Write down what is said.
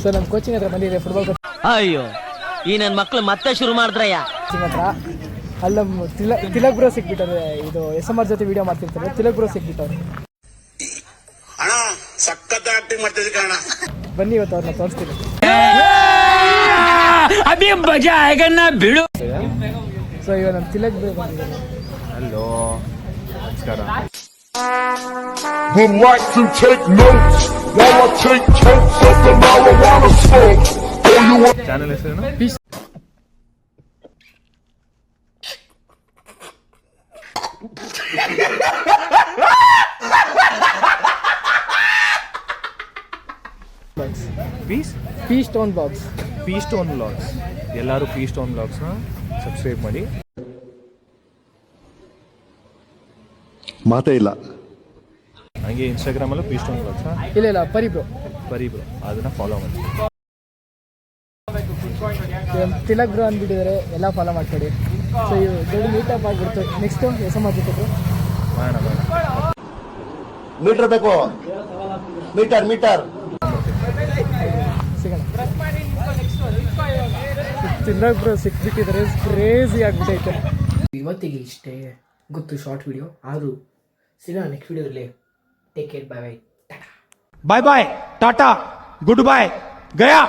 So ನಮ್ಮ coaching ಹತ್ರ ಬಂದಿದೆ ಫುಟ್ಬಾಲ್ ಕೋಚಿಂಗ್. ಅಯ್ಯೋ ಈ ನನ್ನ ಮಕ್ಳು ಮತ್ತೆ ಶುರು ಮಾಡಿದ್ರಯ್ಯ. ಹತ್ರ ಅಲ್ಲ ತಿಲಕ್ ಬ್ರೋ ಸಿಕ್ಬಿಟ್ಟವ್ರೆ. ಇದು SMR ಜೊತೆ ವಿಡಿಯೋ ಮಾಡ್ತಿರ್ತಾರೆ. ತಿಲಕ್ ಬ್ರೋ ಸಿಕ್ಬಿಟ್ಟವ್ರೆ. ಅಣ್ಣ ಸಖತ್ ಆಕ್ಟಿಂಗ್ ಮಾಡ್ತಿದ್ದೆ ಕಣ. ಬನ್ನಿ ಇವತ್ತು ಅವ್ರನ್ನ ತೋರಿಸ್ತೀನಿ. ಸೊ ಇವಾಗ ನಮ್ಮ ತಿಲಕ್ ಬ್ರೋ ಬಂದಿದ್ದಾರೆ. ಹಲೋ ನಮಸ್ಕಾರ. Would like to take notes while I take totes of the marijuana smoke. Channel ಹೆಸರೇನು? ಪೀ ಸ್ಟೋನ್ ಬ್ಲಾಗ್ಸ್. ಪೀ ಸ್ಟೋನ್ ಬ್ಲಾಗ್ಸ್. ಎಲ್ಲರೂ ಪೀ ಸ್ಟೋನ್ ಬ್ಲಾಗ್ಸ್ನ ಸಬ್ಸ್ಕ್ರೈಬ್ ಮಾಡಿ. ಮಾತೇ ಇಲ್ಲ. ಹಂಗೆ ಇನ್ಸ್ಟಾಗ್ರಾಮಲ್ಲೂ ಪೀ ಸ್ಟೋನ್ ಬ್ಲಾಗ್ಸ್. ಇಲ್ಲ ಪರಿ ಬ್ರೋ ಅದನ್ನ ಫಾಲೋ ಮಾಡಿ. ತಿಲಕ್ ಬ್ರೋ ಅಂದ್ಬಿಟ್ಟಿದ್ದಾರೆ, ಎಲ್ಲ ಫಾಲೋ ಮಾಡ್ಕೊಡಿ. ಸೊ ಇವು ದೊಡ್ಡ ಮೀಟಪ್ ಆಗಿಬಿಡ್ತು. ನೆಕ್ಸ್ಟು SMR ಜೊತೆ ಮಾಡೋಣ. ಮೀಟರ್ ಬೇಕು. ಮೀಟರ್ ಸಿಗೋಣ. ತಿಲಕ್ ಬ್ರೋ ಸಿಕ್ಬಿಟ್ಟಿದ್ದಾರೆ. ಕ್ರೇಜಿ ಆಗ್ಬಿಟ್ಟೈತೆ. ಇವತ್ತಿಗೆ ಇಷ್ಟೇ ಗೊತ್ತು ಶಾರ್ಟ್ ವಿಡಿಯೋ. ಆದರೂ ಸಿಗೋಣ ನೆಕ್ಸ್ಟ್ ವಿಡಿಯೋದಲ್ಲಿ. Take care. Bye bye. Bye bye, tata, goodbye, Gaya.